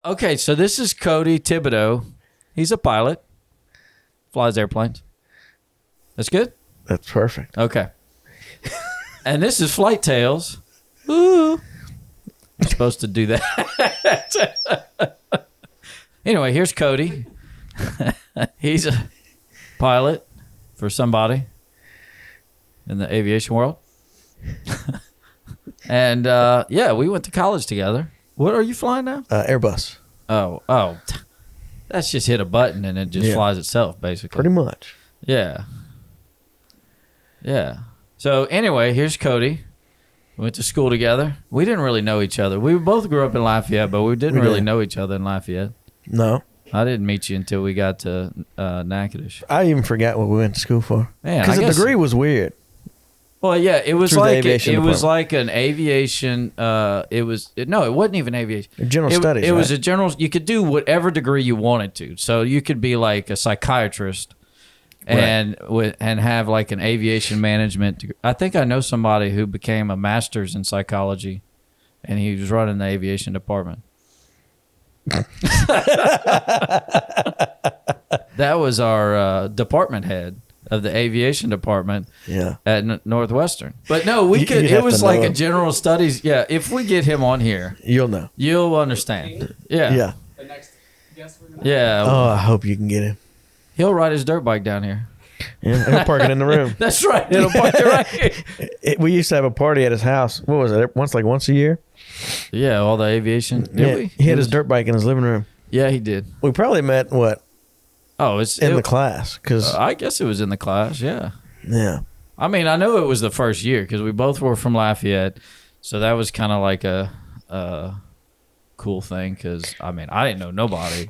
Okay, so this is Cody Thibodeau. He's a pilot, flies airplanes. That's good? That's perfect. Okay. And this is Flight Tales. Ooh. You're supposed to do that. Anyway, here's Cody. He's a pilot for somebody in the aviation world. And, yeah, we went to college together. What are you flying now? Airbus. Oh. That's just hit a button and it just flies itself, basically. Pretty much. Yeah. Yeah. So anyway, here's Cody. We went to school together. We didn't really know each other. We both grew up in Lafayette, but we didn't really know each other in Lafayette. No. I didn't meet you until we got to Natchitoches. I even forgot what we went to school for. Man, because the degree was weird. Well, yeah, it was Through like it was like an aviation. It wasn't even aviation. General studies. It was a general. You could do whatever degree you wanted to. So you could be like a psychiatrist, and have like an aviation management degree. I think I know somebody who became a master's in psychology, and he was running the aviation department. That was our department head of the aviation department at Northwestern. But no, we could. It was like a general studies. Yeah, if we get him on here, you'll know. You'll understand. Yeah. Yeah. The next guest we're gonna Yeah. Oh, I hope you can get him. He'll ride his dirt bike down here. Yeah, he'll park it in the room. That's right. He'll park it right here. We used to have a party at his house. What was it? Once a year? Yeah, all the aviation. Did we? He had his dirt bike in his living room. Yeah, he did. We probably met, in the class. Cause, I guess it was in the class, yeah. Yeah. I mean, I know it was the first year because we both were from Lafayette. So that was kind of like a cool thing because, I mean, I didn't know nobody.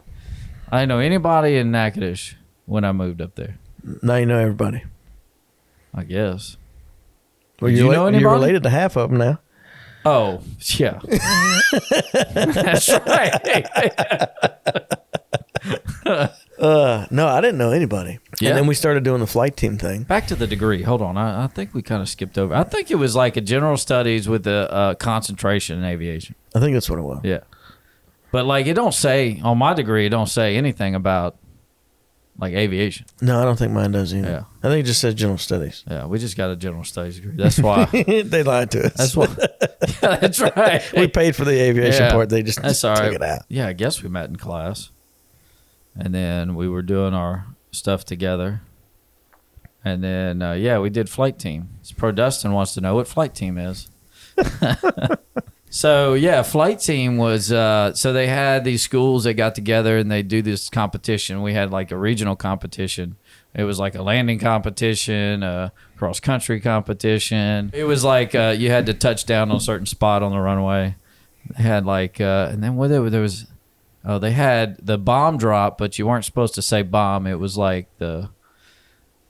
I didn't know anybody in Natchitoches when I moved up there. Now you know everybody. I guess. Well, you know anybody? You're related to half of them now. Oh, yeah. That's right. No, I didn't know anybody. Yeah. And then we started doing the flight team thing. Back to the degree. Hold on. I think we kind of skipped over. I think it was like a general studies with a concentration in aviation. I think that's what it was. Yeah. But like it don't say, on my degree, it don't say anything about like aviation. No, I don't think mine does either. Yeah. I think it just says general studies. Yeah, we just got a general studies degree. That's why. They lied to us. That's why. Yeah, that's right. We paid for the aviation part. They just that's all took right. it out. Yeah, I guess we met in class. And then we were doing our stuff together. And then, we did flight team. Pro Dustin wants to know what flight team is. So, yeah, flight team was, so they had these schools that got together and they do this competition. We had like a regional competition. It was like a landing competition, a cross-country competition. It was like you had to touch down on a certain spot on the runway. They had like, and then there was, they had the bomb drop, but you weren't supposed to say bomb. It was like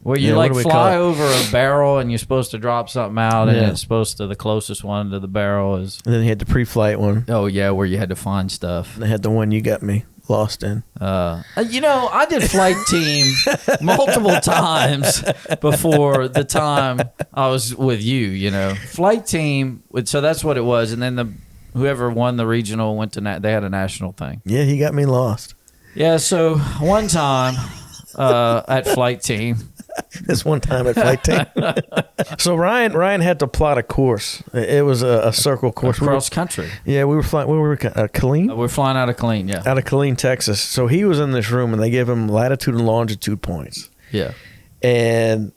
where you like fly over a barrel and you're supposed to drop something out and it's supposed to, the closest one to the barrel is. And then you had the pre-flight one. Oh, yeah, where you had to find stuff. And they had the one you got me lost in. I did flight team multiple times before the time I was with you, Flight team, so that's what it was. And then whoever won the regional went to, they had a national thing. Yeah, he got me lost. Yeah, so one time at flight team. This one time at flight team. So Ryan had to plot a course. It was a circle course. Cross country. Yeah, we were flying. Where were we? Killeen? We're flying out of Killeen, yeah. Out of Killeen, Texas. So he was in this room, and they gave him latitude and longitude points. Yeah. And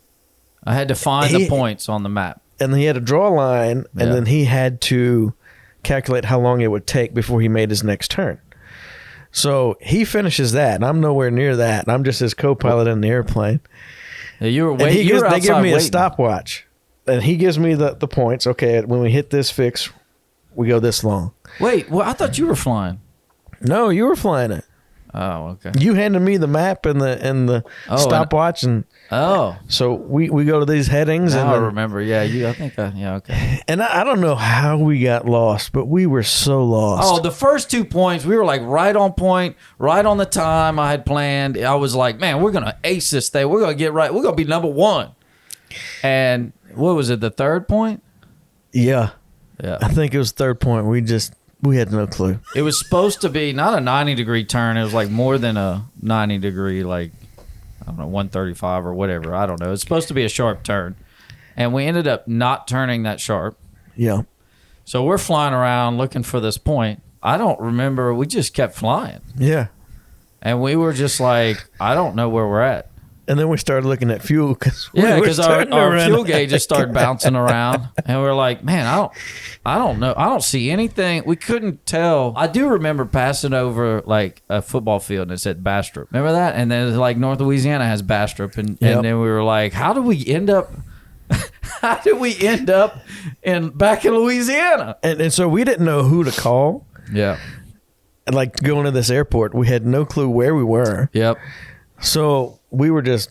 I had to find the points on the map. And he had to draw a line, and then he had to calculate how long it would take before he made his next turn. So he finishes that, and I'm nowhere near that. And I'm just his co-pilot in the airplane. Yeah, you were waiting. They give me a stopwatch, and he gives me the points. Okay, when we hit this fix, we go this long. Wait, well, I thought you were flying. No, you were flying it. Oh, okay. You handed me the map and the stopwatch, and so we go to these headings. Now and I remember. Yeah, okay. And I don't know how we got lost, but we were so lost. Oh, the first 2 points, we were like right on point, right on the time I had planned. I was like, man, we're gonna ace this thing. We're gonna get right. We're gonna be number one. And what was it? The third point? Yeah. Yeah. I think it was third point. We had no clue. It was supposed to be not a 90-degree turn. It was like more than a 90-degree, like, I don't know, 135 or whatever. I don't know. It's supposed to be a sharp turn. And we ended up not turning that sharp. Yeah. So we're flying around looking for this point. I don't remember. We just kept flying. Yeah. And we were just like, I don't know where we're at. And then we started looking at fuel because our fuel gauges started bouncing around, and we're like, man, I don't know, I don't see anything. We couldn't tell. I do remember passing over like a football field and it said Bastrop. Remember that? And then like North Louisiana has Bastrop, and then we were like, how did we end up? How did we end up back in Louisiana? And so we didn't know who to call. Yeah. And like going to this airport, we had no clue where we were. Yep. So we were just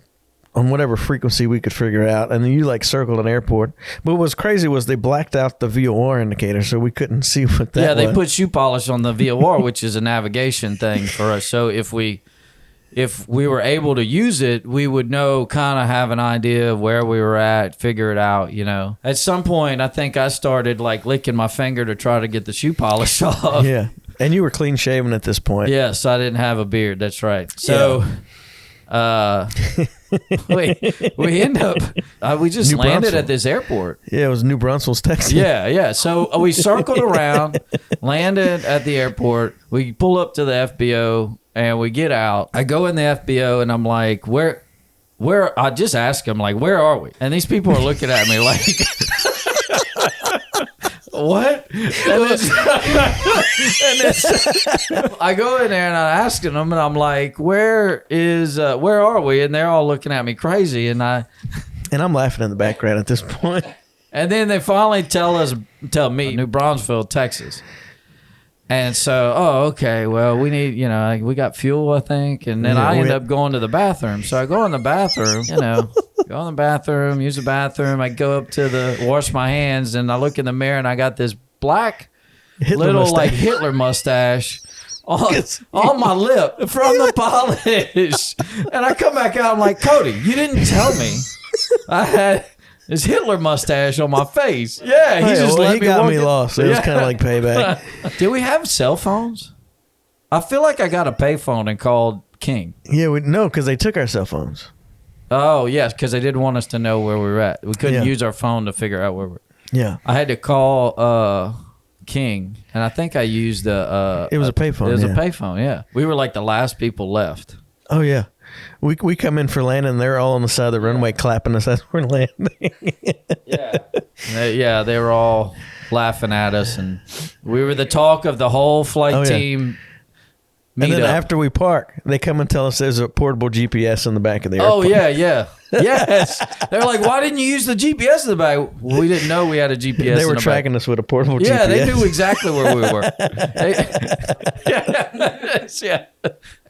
on whatever frequency we could figure out. And then you like circled an airport. But what was crazy was they blacked out the VOR indicator, so we couldn't see what that was. Yeah, they put shoe polish on the VOR, which is a navigation thing for us. So if we were able to use it, we would know, kind of have an idea of where we were at, figure it out, you know. At some point, I think I started like licking my finger to try to get the shoe polish off. Yeah. And you were clean shaven at this point. Yes, I didn't have a beard. That's right. So we end up, we just New landed Brunswick. at this airport. Yeah, it was New Braunfels, Texas. Yeah. So we circled around, landed at the airport. We pull up to the FBO and we get out. I go in the FBO and I'm like, where, I just ask them, like, where are we? And these people are looking at me like, what? And I go in there and I'm asking them, and I'm like, where are we? And they're all looking at me crazy. And I'm laughing in the background at this point. And then they finally tell me New Braunfels, Texas. And so, okay, well, we need, we got fuel, I think. And then I end up going to the bathroom. So I go in the bathroom, go in the bathroom, use the bathroom. I go up to wash my hands, and I look in the mirror, and I got this black like Hitler mustache on my lip from the polish. And I come back out, I'm like, Cody, you didn't tell me I had this Hitler mustache on my face. Yeah, he got me lost. So it was kind of like payback. Did we have cell phones? I feel like I got a payphone and called King. Yeah, no, because they took our cell phones. Oh, yes, because they didn't want us to know where we were at. We couldn't use our phone to figure out where we were. Yeah. I had to call King, and I think I used it was a payphone. It was a payphone, yeah. We were like the last people left. Oh, yeah. We come in for landing, and they're all on the side of the runway clapping us as we're landing. Yeah, they were all laughing at us, and we were the talk of the whole flight team. And then after we park, they come and tell us there's a portable GPS in the back of the airplane. Oh, yeah. Yes. They're like, why didn't you use the GPS in the back? Well, we didn't know we had a GPS. They were tracking us with a portable GPS. Yeah, they knew exactly where we were.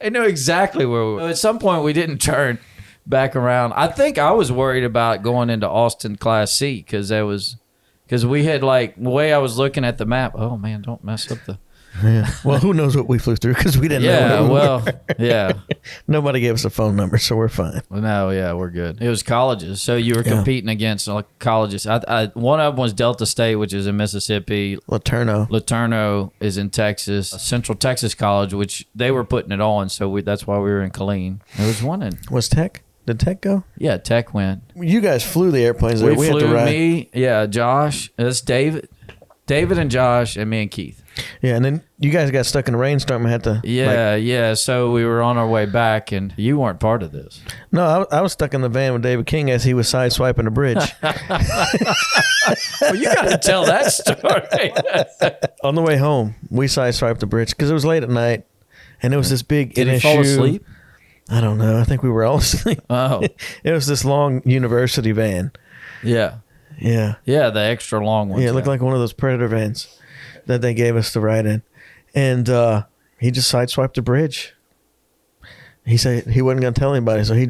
They knew exactly where we were. At some point, we didn't turn back around. I think I was worried about going into Austin Class C because we had, like, the way I was looking at the map. Oh, man, don't mess up the... Yeah. Well, who knows what we flew through because we didn't know. Yeah. Nobody gave us a phone number, so we're fine. Well, no, yeah, we're good. It was colleges, so you were competing against colleges. One of them was Delta State, which is in Mississippi. LeTourneau is in Texas. Central Texas College, which they were putting it on, so that's why we were in Killeen. There was one in... Was Tech? Did Tech go? Yeah, Tech went. You guys flew the airplanes there. We had to ride. Me, Josh. That's David and Josh, and me and Keith. Yeah, and then you guys got stuck in a rainstorm and had to... Yeah. So we were on our way back, and you weren't part of this. No, I was stuck in the van with David King as he was sideswiping a bridge. Well, you got to tell that story. On the way home, we sideswiped the bridge because it was late at night, and it was this big Did NSU... he fall asleep? I don't know. I think we were all asleep. Oh. It was this long university van. Yeah. Yeah. Yeah, the extra long one. Yeah, it looked like one of those Predator vans that they gave us to ride in. And he just sideswiped the bridge. He said he wasn't going to tell anybody, so I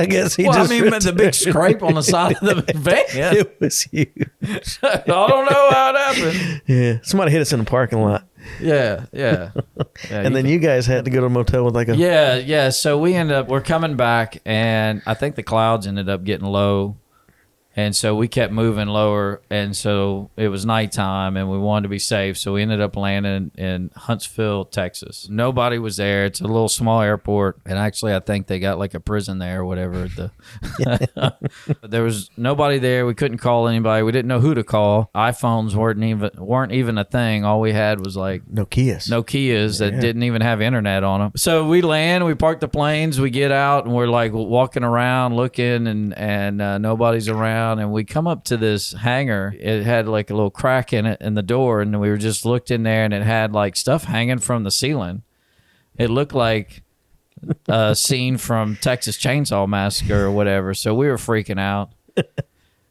guess he just... the big scrape on the side of the van. It was huge. I don't know how it happened. Yeah, somebody hit us in the parking lot. Yeah. And then you guys had to go to a motel with like a... Yeah, so we're coming back, and I think the clouds ended up getting low. And so we kept moving lower, and so it was nighttime, and we wanted to be safe. So we ended up landing in Huntsville, Texas. Nobody was there. It's a little small airport, and actually I think they got like a prison there or whatever. There was nobody there. We couldn't call anybody. We didn't know who to call. iPhones weren't even a thing. All we had was like Nokias that didn't even have internet on them. So we land, we park the planes, we get out, and we're like walking around looking, and nobody's around. And we come up to this hangar. It had like a little crack in it in the door, and we were just looked in there, and it had like stuff hanging from the ceiling. It looked like a scene from Texas Chainsaw Massacre or whatever. So we were freaking out.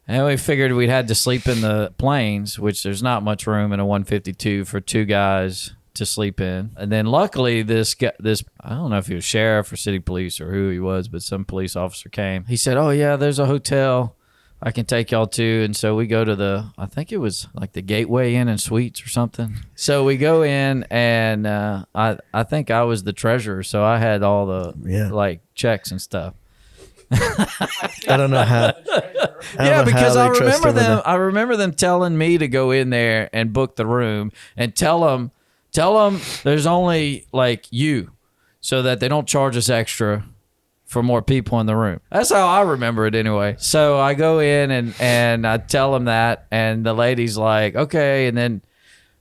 And we figured we'd had to sleep in the planes, which there's not much room in a 152 for two guys to sleep in. And then luckily this I don't know if he was sheriff or city police or who he was, but some police officer came. He said, "Oh yeah, there's a hotel I can take y'all to." And so we go to I think it was like the Gateway Inn and Suites or something. So we go in, and I think I was the treasurer, so I had all the like checks and stuff. I don't know how. Because I remember them telling me to go in there and book the room and tell them there's only like you, so that they don't charge us extra for more people in the room. That's how I remember it anyway. So I go in and I tell them that, and the lady's like, okay, and then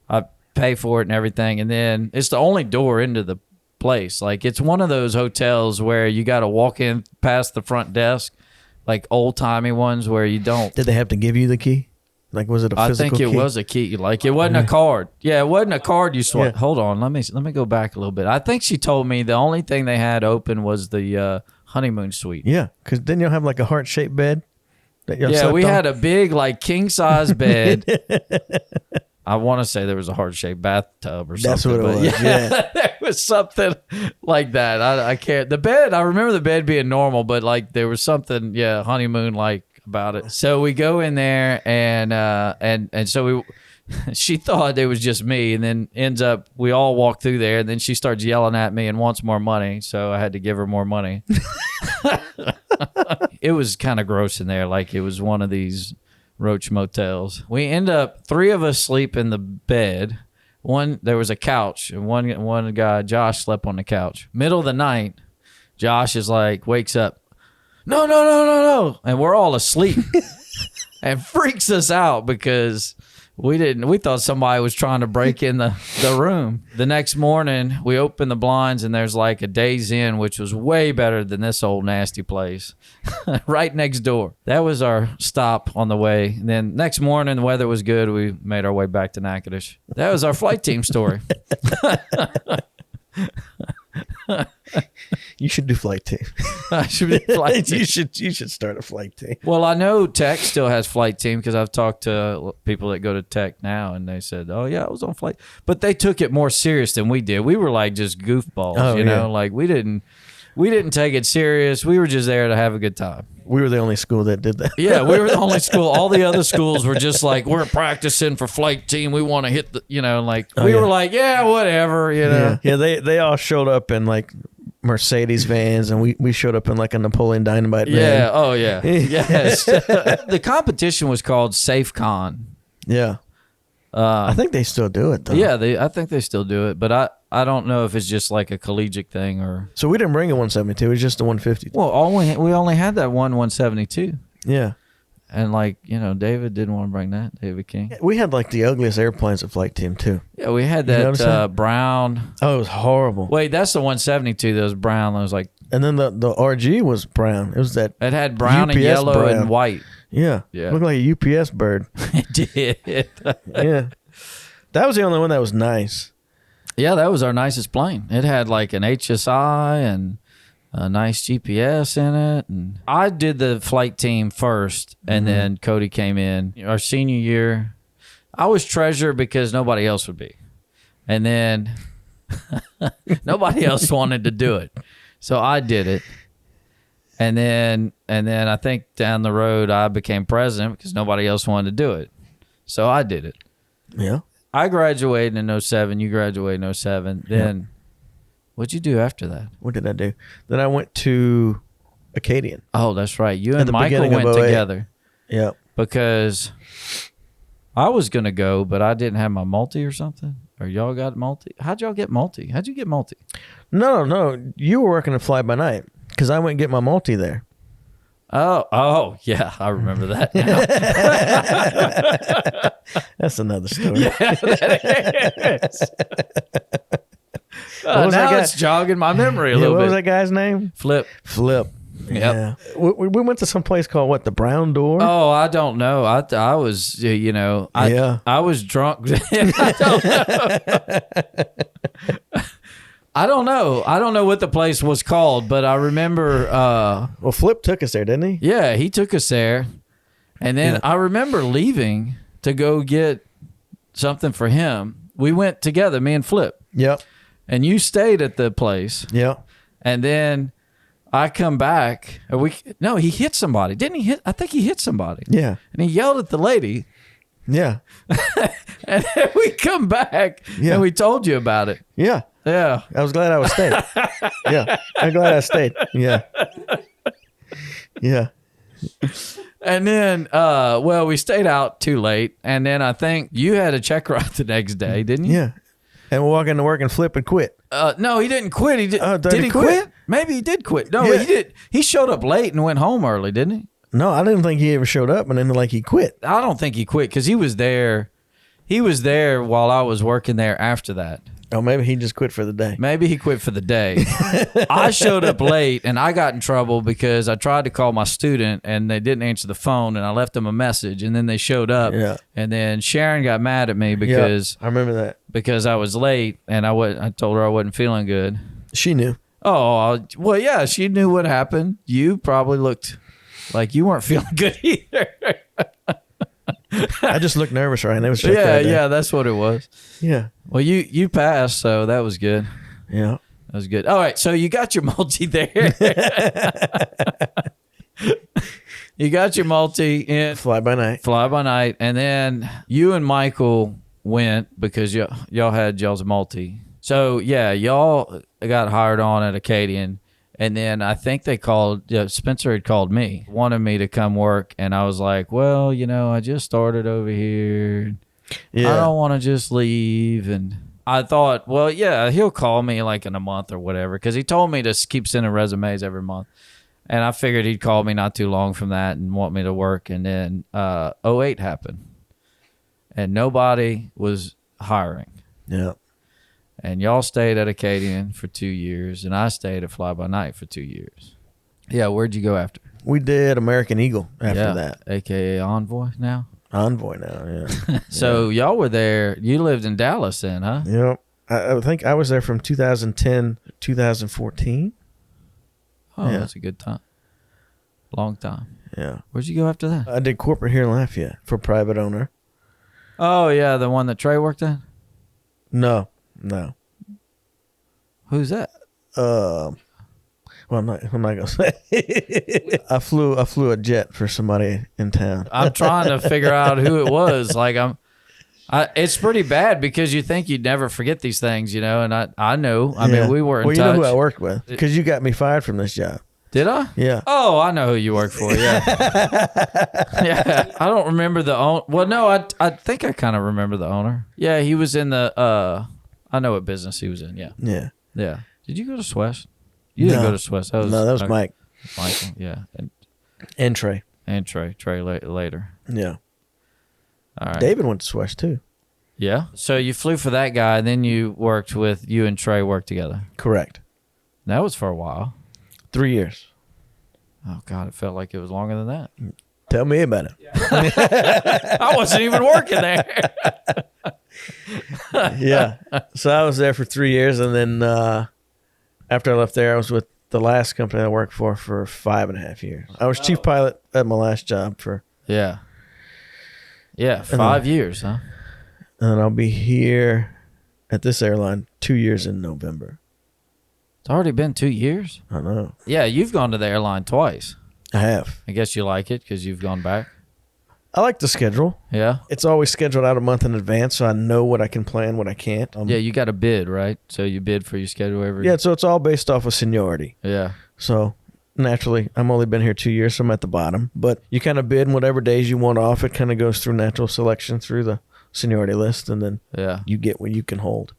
I pay for it and everything, and then it's the only door into the place. Like, it's one of those hotels where you got to walk in past the front desk, like old-timey ones where you don't. Did they have to give you the key? Like, was it a physical key? I think it was a key. Like, it wasn't a card. Yeah, it wasn't a card you swipe. Yeah. Hold on. Let me go back a little bit. I think she told me the only thing they had open was the honeymoon suite. Yeah, because didn't y'all have like a heart-shaped bed? Yeah, we had a big like king-size bed. I want to say there was a heart-shaped bathtub or something. That's what it was. Yeah. There was something like that. I can't. The bed, I remember the bed being normal, but like there was something, honeymoon-like about it. So we go in there, and so she thought it was just me, and then ends up we all walk through there, and then she starts yelling at me and wants more money, so I had to give her more money. It was kind of gross in there, like it was one of these roach motels. We end up 3 of us sleep in the bed. There was a couch, and one guy, Josh, slept on the couch. Middle of the night, Josh is like, wakes up, no, and we're all asleep, and freaks us out because we thought somebody was trying to break in the room. The next morning, we open the blinds, and there's like a Days Inn, which was way better than this old nasty place, right next door. That was our stop on the way. And then next morning, the weather was good. We made our way back to Natchitoches. That was our flight team story. You should do flight team. I should be flight team. You should start a flight team. Well, I know Tech still has flight team because I've talked to people that go to Tech now, and they said, "Oh yeah, I was on flight," but they took it more serious than we did. We were like just goofballs, you know, like we didn't take it serious. We were just there to have a good time. We were the only school that did that. Yeah, we were the only school. All the other schools were just like, we're practicing for flight team. We want to hit the, we were like, yeah, whatever, Yeah, they all showed up in like Mercedes vans, and we showed up in like a Napoleon Dynamite van. Yeah, oh yeah. Yes. The competition was called SafeCon. Yeah. I think they still do it though. Yeah, I think they still do it, but I don't know if it's just like a collegiate thing or. So we didn't bring a 172; it was just a 150. Well, we only had that 172. Yeah, and like David didn't want to bring that. David King. Yeah, we had like the ugliest airplanes at flight team too. Yeah, we had that brown. Oh, it was horrible. Wait, that's the 172 that was brown. That was like. And then the RG was brown. It was that. It had brown UPS and yellow brown. And white. Yeah. Looked like a UPS bird. It did. Yeah. That was the only one that was nice. Yeah, that was our nicest plane. It had like an HSI and a nice GPS in it. And I did the flight team first, and then Cody came in. Our senior year, I was treasurer because nobody else would be. And then nobody else wanted to do it. So I did it. And then I think down the road I became president because nobody else wanted to do it. So I did it. Yeah. I graduated in 07. You graduated in 07. Then what'd you do after that? What did I do? Then I went to Acadian. Oh, that's right. You and Michael went together. Yep. Because I was going to go, but I didn't have my multi or something. Or y'all got multi? How'd y'all get multi? How'd you get multi? No. You were working a fly by night because I went and get my multi there. Oh, yeah. I remember that now. That's another story. Yeah, that is. Now it's jogging my memory a little bit. What was that guy's name? Flip. Yeah. We went to some place called what? The Brown Door? Oh, I don't know. I was, I was drunk. I don't know. I don't know what the place was called, but I remember. Well, Flip took us there, didn't he? Yeah, he took us there. And then I remember leaving to go get something for him. We went together, me and Flip. Yep. And you stayed at the place. Yep. And then I come back. He hit somebody. Didn't he hit? I think he hit somebody. Yeah. And he yelled at the lady. Yeah. And then we come back and we told you about it. Yeah. Yeah. I was glad I stayed. Yeah. I'm glad I stayed. Yeah. Yeah. And then, we stayed out too late. And then I think you had a check ride the next day, didn't you? Yeah. And we'll walk into work and Flip and quit. No, he didn't quit. He did. Did he quit? Maybe he did quit. No, Yeah. he did. He showed up late and went home early, didn't he? No, I didn't think he ever showed up, and then he quit. I don't think he quit because he was there. He was there while I was working there after that. Oh, maybe he just quit for the day. Maybe he quit for the day. I showed up late and I got in trouble because I tried to call my student and they didn't answer the phone and I left them a message and then they showed up. Yeah. And then Sharon got mad at me because I remember that. Because I was late and I told her I wasn't feeling good. She knew. Oh, well, yeah, she knew what happened. You probably looked like you weren't feeling good either. I just looked nervous, Ryan. It was check yeah, that's what it was. Yeah. Well, you passed, so that was good. Yeah. That was good. All right, so you got your multi there. You got your multi in Fly by night. And then you and Michael went because y'all had y'all's multi. So, yeah, y'all got hired on at Acadian. And then I think they called, Spencer had called me, wanted me to come work. And I was like, well, I just started over here. Yeah. I don't want to just leave. And I thought, well, yeah, he'll call me like in a month or whatever. Because he told me to keep sending resumes every month. And I figured he'd call me not too long from that and want me to work. And then 08 happened. And nobody was hiring. Yeah. And y'all stayed at Acadian for 2 years, and I stayed at Fly By Night for 2 years. Yeah, where'd you go after? We did American Eagle after that. A.K.A. Envoy now? Envoy now, yeah. So y'all were there. You lived in Dallas then, huh? Yep. I think I was there from 2010 to 2014. Oh, Yeah. That's a good time. Long time. Yeah. Where'd you go after that? I did corporate here in Lafayette for private owner. Oh, yeah, the one that Trey worked at? No. Who's that? Well, I'm not gonna say. I flew a jet for somebody in town. I'm trying to figure out who it was. Like it's pretty bad because you think you'd never forget these things, and I know. I mean, we were in touch. Well, you know who I worked with because you got me fired from this job. Did I? Yeah. Oh, I know who you work for. Yeah. Yeah. I don't remember the owner. Well, no, I think I kind of remember the owner. Yeah, he was in the. I know what business he was in. Yeah. Yeah. Yeah. Did you go to Swiss? You didn't go to Swiss. That was Mike. Michael. Yeah. And Trey. And Trey. Trey later. Yeah. All right. David went to Swiss too. Yeah. So you flew for that guy, and then you and Trey worked together. Correct. That was for a while. 3 years. Oh, God, it felt like it was longer than that. Tell me about it. I wasn't even working there. Yeah. So I was there for 3 years, and then after I left there, I was with the last company I worked for 5.5 years. I was chief pilot at my last job for. Yeah. Yeah, 5 years, huh? And I'll be here at this airline 2 years in November. It's already been 2 years? I know. Yeah, you've gone to the airline twice. I have. I guess you like it because you've gone back. I like the schedule. Yeah? It's always scheduled out a month in advance, so I know what I can plan, what I can't. Yeah, you got a bid, right? So you bid for your schedule every... Yeah, so it's all based off of seniority. Yeah. So naturally, I'm only been here 2 years, so I'm at the bottom. But you kind of bid, and whatever days you want off, it kind of goes through natural selection through the seniority list, and then you get what you can hold.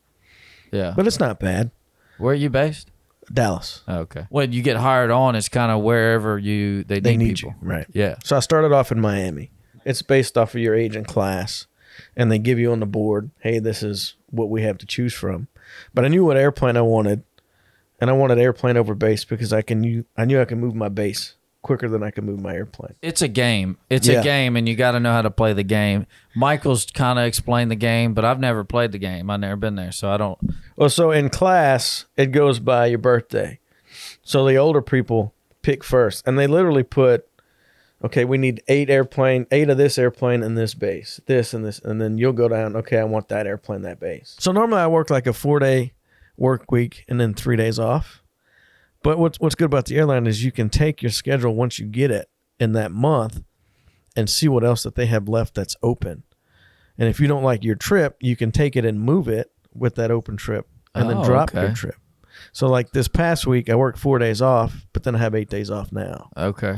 Yeah. But it's not bad. Where are you based? Dallas. Okay. When you get hired on, it's kind of wherever they need people. You. Right. Yeah. So I started off in Miami. It's based off of your age and class, and they give you on the board, hey, this is what we have to choose from. But I knew what airplane I wanted, and I wanted airplane over base because I knew I can move my base quicker than I can move my airplane. It's a game. It's a game, and you got to know how to play the game. Michael's kind of explained the game, but I've never played the game. I've never been there, so I don't. Well, so in class, it goes by your birthday. So the older people pick first, and they literally put, okay, we need 8 of this airplane and this base, this and this, and then you'll go down, okay, I want that airplane, that base. So normally I work like a 4-day work week and then 3 days off. But what's good about the airline is you can take your schedule once you get it in that month and see what else that they have left that's open. And if you don't like your trip, you can take it and move it with that open trip and then drop your trip. So like this past week, I worked 4 days off, but then I have 8 days off now. Okay.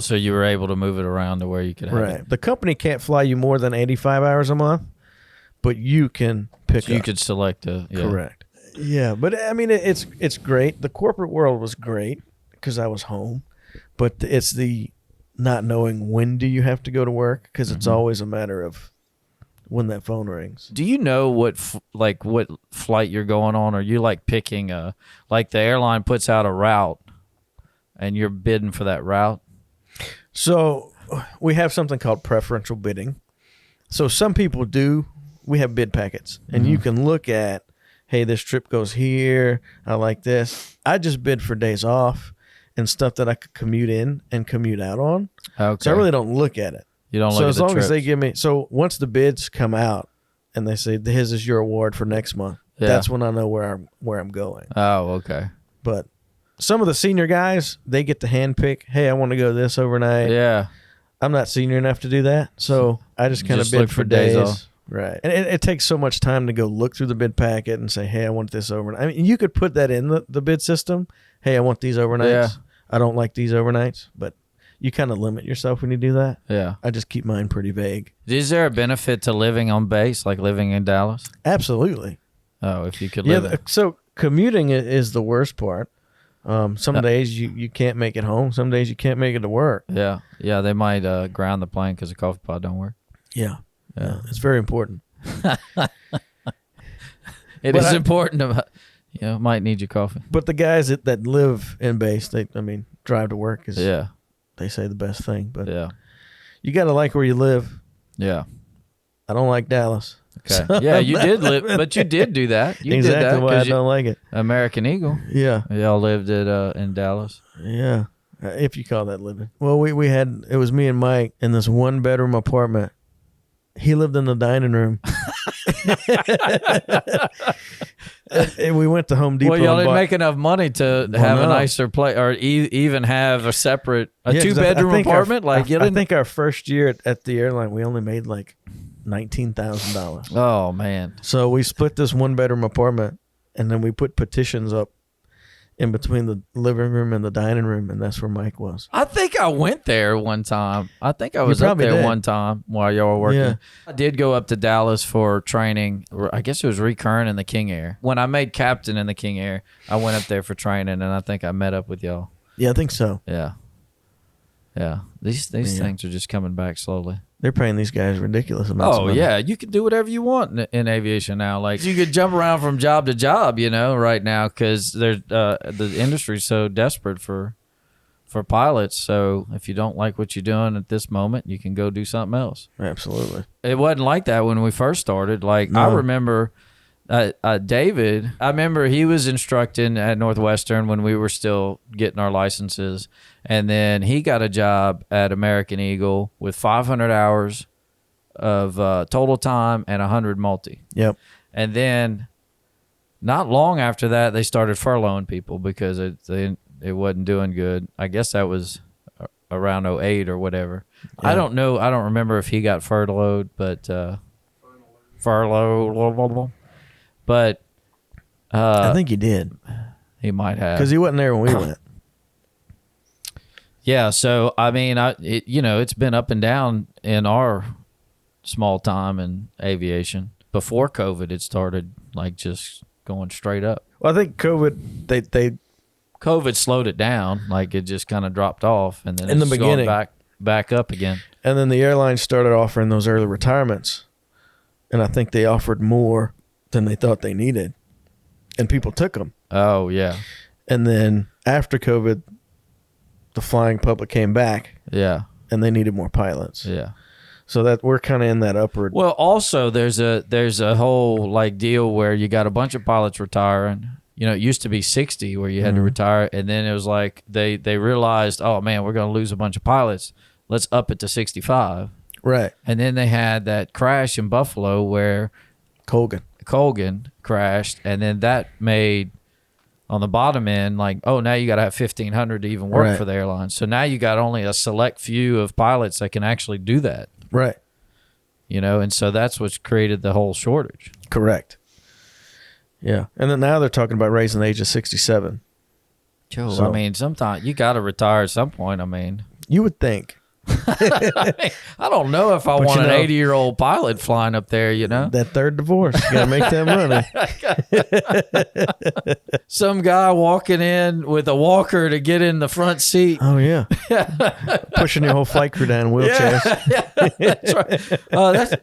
So you were able to move it around to where you could have it. The company can't fly you more than 85 hours a month, but you can pick up. You could select a... Yeah. Correct. Yeah, but I mean, it's great. The corporate world was great because I was home, but it's the not knowing when do you have to go to work because it's always a matter of when that phone rings. Do you know what flight you're going on? Or you like picking like the airline puts out a route and you're bidding for that route? So we have something called preferential bidding. So some people do. We have bid packets, and you can look at, hey, this trip goes here. I like this. I just bid for days off and stuff that I could commute in and commute out on. Okay. So I really don't look at it. You don't look so at as the long trips. as they give me, so once the bids come out and they say, this is your award for next month, that's when I know where I'm going. Oh, okay. But some of the senior guys, they get to handpick, hey, I want to go this overnight. Yeah. I'm not senior enough to do that, so I just kind of bid for days off. Right. And it takes so much time to go look through the bid packet and say, hey, I want this overnight. I mean, you could put that in the bid system. Hey, I want these overnights. Yeah. I don't like these overnights. But you kind of limit yourself when you do that. Yeah. I just keep mine pretty vague. Is there a benefit to living on base, like living in Dallas? Absolutely. Oh, if you could live there. So commuting is the worst part. Some days you can't make it home. Some days you can't make it to work. Yeah. Yeah, they might ground the plane because the coffee pot don't work. Yeah. It's very important. It is important to, might need your coffee. But the guys that live in base, drive to work is, they say the best thing. But you got to like where you live. Yeah. I don't like Dallas. Okay. Yeah, you did live, but you did do that. You exactly did that why I don't like it. American Eagle. Yeah. Y'all lived in Dallas. Yeah. If you call that living. Well, it was me and Mike in this 1-bedroom apartment. He lived in the dining room. And we went to Home Depot. Well, y'all didn't make enough money to have a nicer place, or even have a separate 2-bedroom apartment. I think our first year at the airline, we only made like $19,000. Oh man! So we split this 1-bedroom apartment, and then we put partitions up in between the living room and the dining room, and that's where Mike was. I think I went there one time. I think I was up there one time while y'all were working. Yeah. I did go up to Dallas for training. I guess it was recurrent in the King Air. When I made captain in the King Air, I went up there for training, and I think I met up with y'all. Yeah, I think so. Yeah. Yeah. These things are just coming back slowly. They're paying these guys ridiculous amounts of money. Yeah. You can do whatever you want in aviation now. Like, you could jump around from job to job, right now, because the industry's so desperate for pilots. So if you don't like what you're doing at this moment, you can go do something else. Absolutely. It wasn't like that when we first started. Like, no. I remember David, I remember he was instructing at Northwestern when we were still getting our licenses. And then he got a job at American Eagle with 500 hours of total time and 100 multi. Yep. And then not long after that, they started furloughing people because it wasn't doing good. I guess that was around 08 or whatever. Yeah. I don't know. I don't remember if he got furloughed, but furloughed. But I think he did. He might have. Because he wasn't there when we went. Yeah. So I mean, it's been up and down in our small time in aviation. Before COVID, it started like just going straight up. Well, I think COVID slowed it down, like it just kind of dropped off, and then in the it's beginning going back up again. And then the airlines started offering those early retirements, and I think they offered more than they thought they needed, and people took them. Oh yeah. And then after COVID, the flying public came back. Yeah. And they needed more pilots. Yeah. So that we're kind of in that upward. Well, also there's a whole like deal where you got a bunch of pilots retiring. It used to be 60 where you had to retire, and then it was like they realized, oh man, we're going to lose a bunch of pilots. Let's up it to 65. Right. And then they had that crash in Buffalo where Colgan crashed, and then that made on the bottom end like, oh, now you got to have 1,500 to even work for the airline. So now you got only a select few of pilots that can actually do that. Right. And so that's what's created the whole shortage. Correct. Yeah. And then now they're talking about raising the age of 67. So, I mean, sometimes you got to retire at some point. I mean, you would think. I don't know if I want an 80-year-old pilot flying up there, That third divorce. You got to make that money. Some guy walking in with a walker to get in the front seat. Oh, yeah. Pushing your whole flight crew down in wheelchairs. That's right.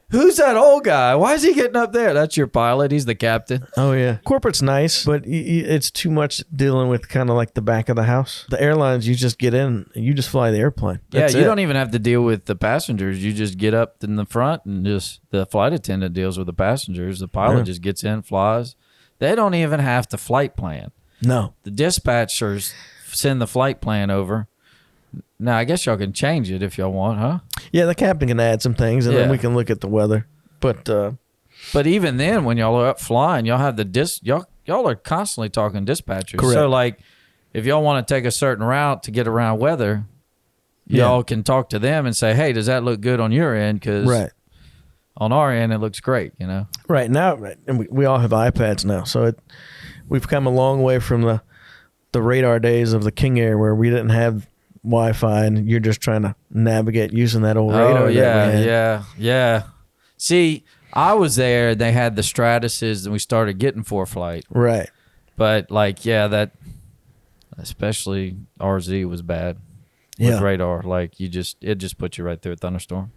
Who's that old guy? Why is he getting up there? That's your pilot. He's the captain. Oh, yeah. Corporate's nice, but it's too much dealing with kind of like the back of the house. The airlines, you just get in and you just fly the airplane. That's you don't even have to deal with the passengers. You just get up in the front and just the flight attendant deals with the passengers. The pilot just gets in, flies. They don't even have to flight plan. No. The dispatchers send the flight plan over. Now, I guess y'all can change it if y'all want, huh? Yeah, the captain can add some things, and then we can look at the weather. But even then, when y'all are up flying, y'all have y'all are constantly talking dispatchers. Correct. So, like, if y'all want to take a certain route to get around weather, y'all can talk to them and say, hey, does that look good on your end? Because on our end, it looks great, Right. Now, and we all have iPads now, so we've come a long way from the radar days of the King Air where we didn't have Wi-Fi and you're just trying to navigate using that old radar. Oh, yeah. See, I was there. They had the Stratuses, and we started getting ForeFlight. Right. But, like, that especially RZ was bad. With radar, like it just put you right through a thunderstorm.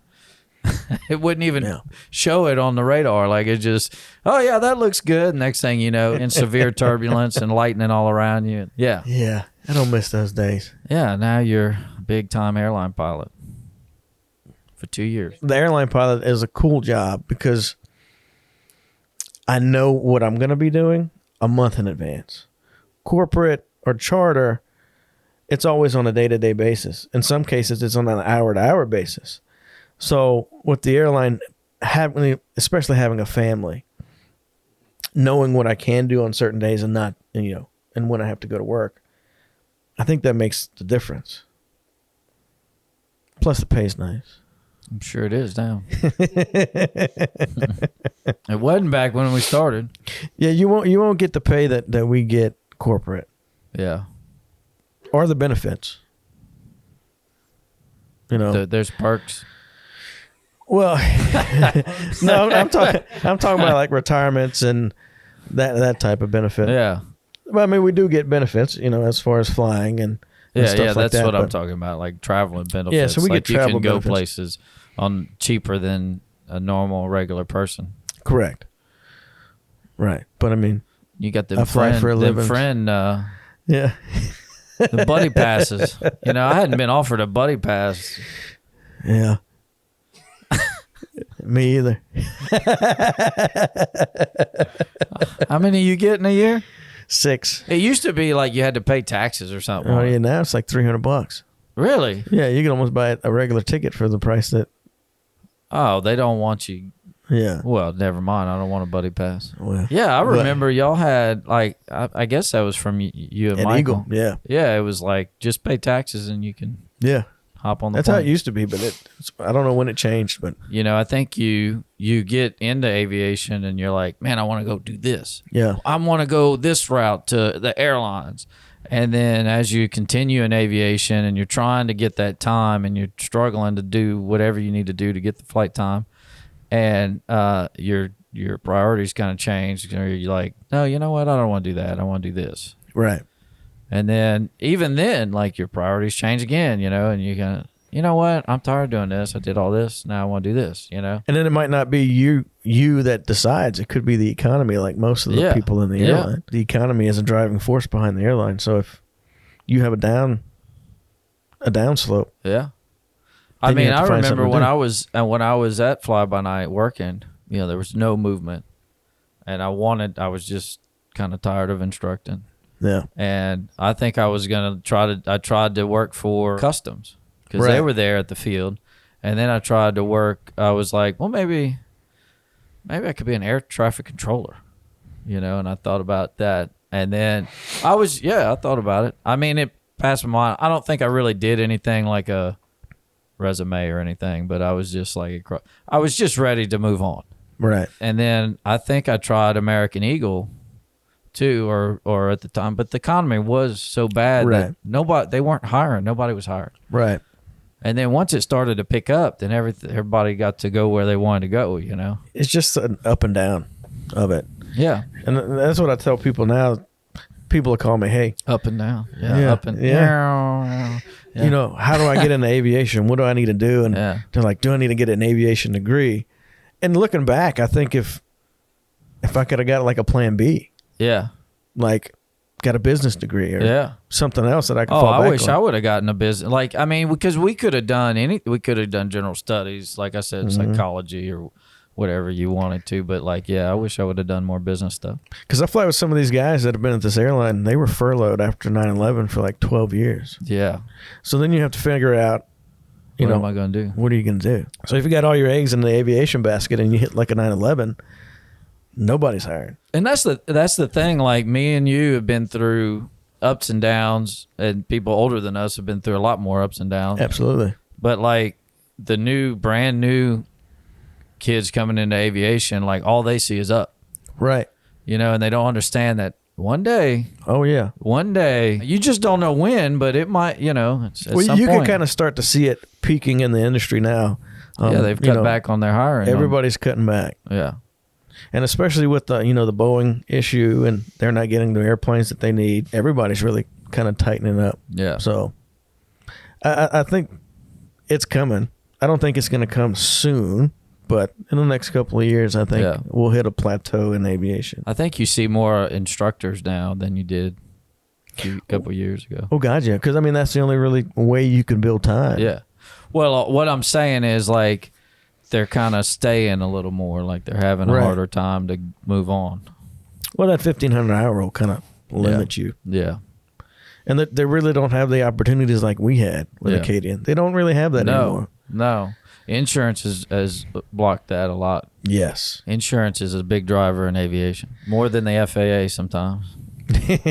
It wouldn't even show it on the radar. Like it just, oh yeah, that looks good. Next thing you know, in severe turbulence and lightning all around you. Yeah. Yeah. I don't miss those days. Yeah. Now you're a big time airline pilot for 2 years. The airline pilot is a cool job because I know what I'm going to be doing a month in advance. Corporate or charter, it's always on a day-to-day basis. In some cases, it's on an hour-to-hour basis. So with the airline, especially having a family, knowing what I can do on certain days and not, and when I have to go to work, I think that makes the difference. Plus, the pay's nice. I'm sure it is now. It wasn't back when we started. Yeah, you won't get the pay that we get corporate. Yeah. Or the benefits. There's perks. Well, no, I'm talking about like retirements and that type of benefit. Yeah. Well, I mean, we do get benefits, as far as flying and stuff like that. That's what I'm talking about, like traveling benefits. Yeah, so we get travel you can benefits. go places on cheaper than a normal regular person. Correct. Right, but I mean, you got I fly for a living. Yeah. The buddy passes. I hadn't been offered a buddy pass. Yeah. Me either. How many you get in a year? 6. It used to be like you had to pay taxes or something. Oh yeah, now it's like $300. Really? Yeah, you can almost buy a regular ticket for the price that. Oh, they don't want you. Yeah. Well, never mind. I don't want a buddy pass. Well, yeah, I remember y'all had like I guess that was from you and Michael. Eagle. Yeah. Yeah, it was like just pay taxes and you can Yeah. hop on the That's plane. how it used to be, but I don't know when it changed. But You know, I think you get into aviation and you're like, man, I want to go do this. yeah, I want to go this route to the airlines. And then as you continue in aviation and you're trying to get that time and you're struggling to do whatever you need to do to get the flight time, and your priorities kind of change. You're like, no, you know what? I don't want to do that. I want to do this. right. And then even then, like your priorities change again, you know, and you're going to, you know what? I'm tired of doing this. I did all this. Now I want to do this, you know? And then it might not be you that decides. It could be the economy, like most of the people in the airline. The economy is a driving force behind the airline. So if you have a down slope. Yeah. I Then you mean, have to I find remember something to when I was at Fly By Night working, you know, there was no movement, and I was just kind of tired of instructing. Yeah. And I think I was going to I tried to work for customs because they were there at the field. And then I tried to work, I was like, well, maybe I could be an air traffic controller, you know, and I thought about that. And then I thought about it. I mean, it passed my mind. I don't think I really did anything like a resume or anything, but I was just like, I was just ready to move on. Right. And then I think I tried American Eagle too, or at the time, but the economy was so bad that they weren't hiring. Nobody was hired. Right. And then once it started to pick up, then everybody got to go where they wanted to go, you know? It's just an up and down of it. Yeah. And that's what I tell people now. People will call me, hey. Up and down. Yeah. Up and down. Yeah. You know, how do I get into aviation? What do I need to do? And they're like, do I need to get an aviation degree? And looking back, I think if I could have got like a plan B. Yeah. Like got a business degree or something else that I could fall back on. I wish I would have gotten a business. Like, I mean, because we could have done we could have done general studies, like I said, psychology or whatever you wanted to. But like, I wish I would have done more business stuff. Because I fly with some of these guys that have been at this airline. They were furloughed after 9/11 for like 12 years. Yeah. So then you have to figure out, what am I going to do? What are you going to do? So if you got all your eggs in the aviation basket and you hit like a 9/11, nobody's hired. And that's the thing. Like, me and you have been through ups and downs, and people older than us have been through a lot more ups and downs. Absolutely. But like the brand new kids coming into aviation, like all they see is up. Right. You know, and they don't understand that one day. Oh yeah. One day, you just don't know when, but it might. You know. You can kind of start to see it peaking in the industry now. They've cut back on their hiring. Everybody's cutting back. Yeah. And especially with the the Boeing issue, and they're not getting the airplanes that they need. Everybody's really kind of tightening up. Yeah. So I think it's coming. I don't think it's going to come soon, but in the next couple of years, I think we'll hit a plateau in aviation. I think you see more instructors now than you did a couple of years ago. Oh God, yeah. Because I mean, that's the only really way you can build time. Yeah. Well, what I'm saying is like, they're kind of staying a little more, like they're having a harder time to move on. Well, that 1,500 hour will kind of limit you. Yeah. And they really don't have the opportunities like we had with Acadian. They don't really have that anymore. No. Insurance has blocked that a lot. Yes. Insurance is a big driver in aviation, more than the FAA sometimes.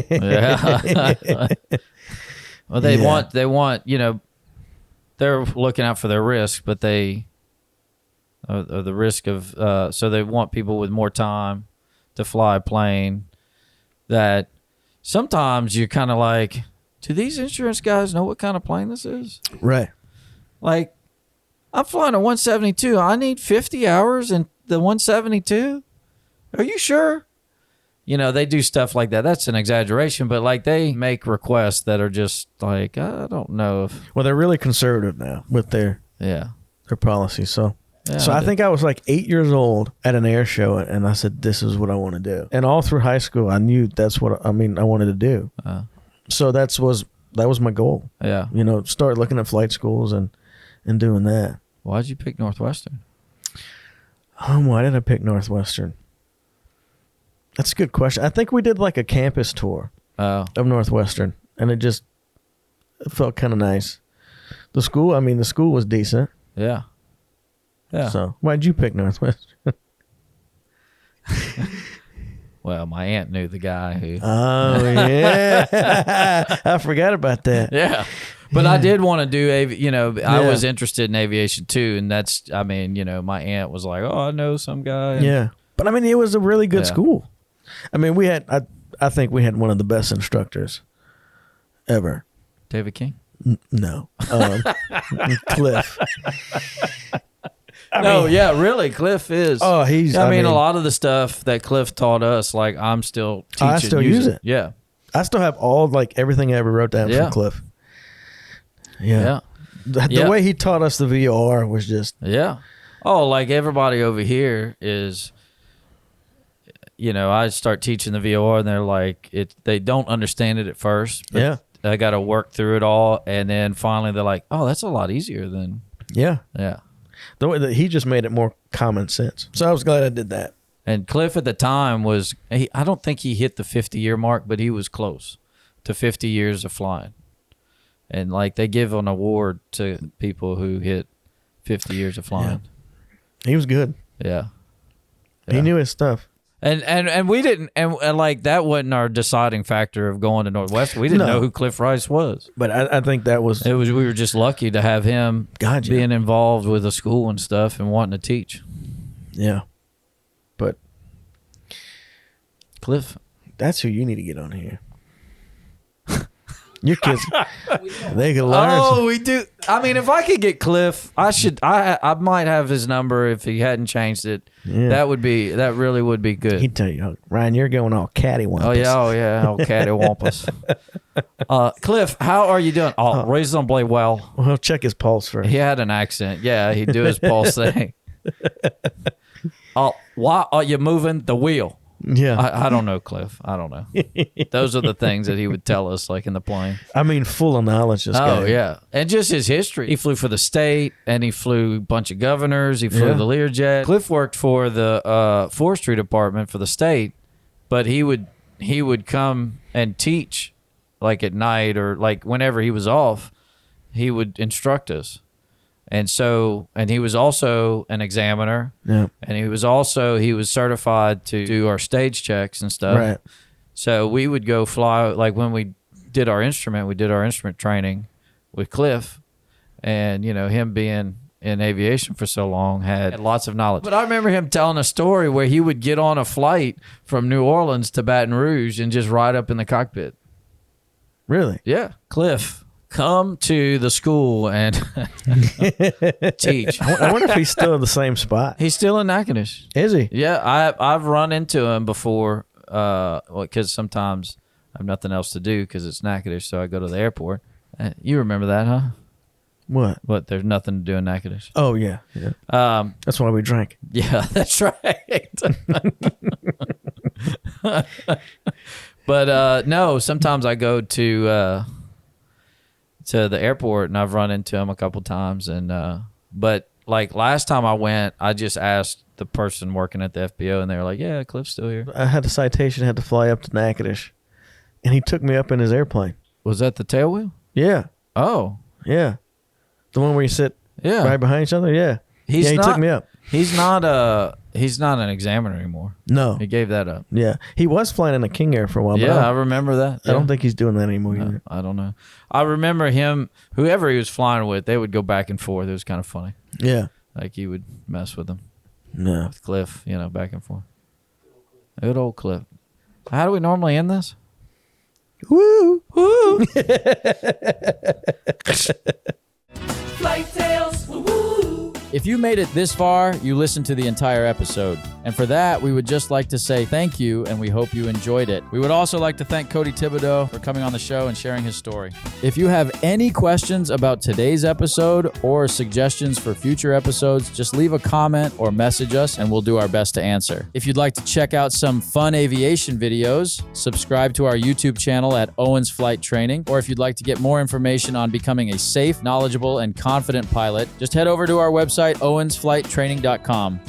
Yeah. Well, they want, they're looking out for their risk, but the risk of so they want people with more time to fly a plane. That sometimes you're kind of like, do these insurance guys know what kind of plane this is? Right. Like, I'm flying a 172. I need 50 hours in the 172. Are you sure? They do stuff like that. That's an exaggeration, but like they make requests that are just like, I don't know if. Well, they're really conservative now with their policy. So. Yeah, so I think I was like 8 years old at an air show, and I said, this is what I want to do. And all through high school, I knew that's what I wanted to do. So that was my goal. Yeah. Start looking at flight schools and doing that. Why'd you pick Northwestern? Why did I pick Northwestern? That's a good question. I think we did like a campus tour of Northwestern, and it felt kind of nice. The school was decent. Yeah. Yeah. So why'd you pick Northwestern? Well, my aunt knew the guy who. Oh yeah, I forgot about that. Yeah. But I did want to do, I Yeah. was interested in aviation too. And that's, my aunt was like, oh, I know some guy. And Yeah. But I mean, it was a really good Yeah. school. I mean, I think we had one of the best instructors ever. David King? No. Cliff. Really. Cliff is. Oh, he's. I mean, a lot of the stuff that Cliff taught us, like I'm still teaching. I still use it. Yeah. I still have everything I ever wrote down Yeah. from Cliff. Yeah. Yeah. The way he taught us the VOR was just. Yeah. Oh, like everybody over here is, I start teaching the VOR and they're like, they don't understand it at first. But Yeah. I got to work through it all. And then finally they're like, oh, that's a lot easier than. Yeah. Yeah. The way that he just made it more common sense. So I was glad I did that. And Cliff at the time I don't think he hit the 50-year mark, but he was close to 50 years of flying. And like they give an award to people who hit 50 years of flying. He was good. Yeah. He knew his stuff. And we didn't, and like that wasn't our deciding factor of going to Northwest. We didn't know who Cliff Rice was. But I think that was. We were just lucky to have him Gotcha. being involved with the school and stuff and wanting to teach. Yeah. But Cliff. that's who you need to get on here. Your kids, they can learn. Oh, we do. I mean, if I could get Cliff, I might have his number if he hadn't changed it. Yeah. That really would be good. He'd tell you, Ryan, you're going all cattywampus. Oh yeah, cattywampus. Cliff, how are you doing? Oh, reasonably well. Well, check his pulse first. He had an accent. Yeah, he'd do his pulse thing. Why are you moving the wheel? Yeah. I don't know, Cliff. I don't know. Those are the things that he would tell us, like in the plane. I mean, full of knowledge. This guy. Oh, yeah. And just his history. He flew for the state, and he flew a bunch of governors. He flew the Learjet. Cliff worked for the forestry department for the state, but he would come and teach, like at night or like whenever he was off, he would instruct us. And he was also an examiner. Yeah. And he was certified to do our stage checks and stuff. Right. So we would go fly, like when we did our instrument training with Cliff, and him being in aviation for so long had lots of knowledge. But I remember him telling a story where he would get on a flight from New Orleans to Baton Rouge and just ride up in the cockpit. Really? Yeah. Cliff, come to the school and teach. I wonder if he's still in the same spot. He's still in Natchitoches. Is he? Yeah, I've run into him before because sometimes I have nothing else to do because it's Natchitoches, so I go to the airport. You remember that, huh? What? What? There's nothing to do in Natchitoches. Oh, yeah. That's why we drank. Yeah, that's right. But no, sometimes I go to the airport and I've run into him a couple times. And but like last time I went, I just asked the person working at the FBO, and they were like, "Yeah, Cliff's still here." I had a citation, had to fly up to Natchitoches, and he took me up in his airplane. Was that the tail wheel? Yeah. Oh, Yeah. The one where you sit yeah. right behind each other? Yeah. He took me up. He's not an examiner anymore. No. He gave that up. Yeah. He was flying in a King Air for a while. Yeah, but I remember that. I don't think he's doing that anymore No, either. I don't know. I remember him, whoever he was flying with, they would go back and forth. It was kind of funny. Yeah. Like he would mess with them. No. With Cliff, back and forth. Good old Cliff. How do we normally end this? Woo! Woo! Flight Tales, woo-woo. If you made it this far, you listened to the entire episode. And for that, we would just like to say thank you, and we hope you enjoyed it. We would also like to thank Cody Thibodeau for coming on the show and sharing his story. If you have any questions about today's episode or suggestions for future episodes, just leave a comment or message us, and we'll do our best to answer. If you'd like to check out some fun aviation videos, subscribe to our YouTube channel at Owens Flight Training. Or if you'd like to get more information on becoming a safe, knowledgeable, and confident pilot, just head over to our website, owensflighttraining.com.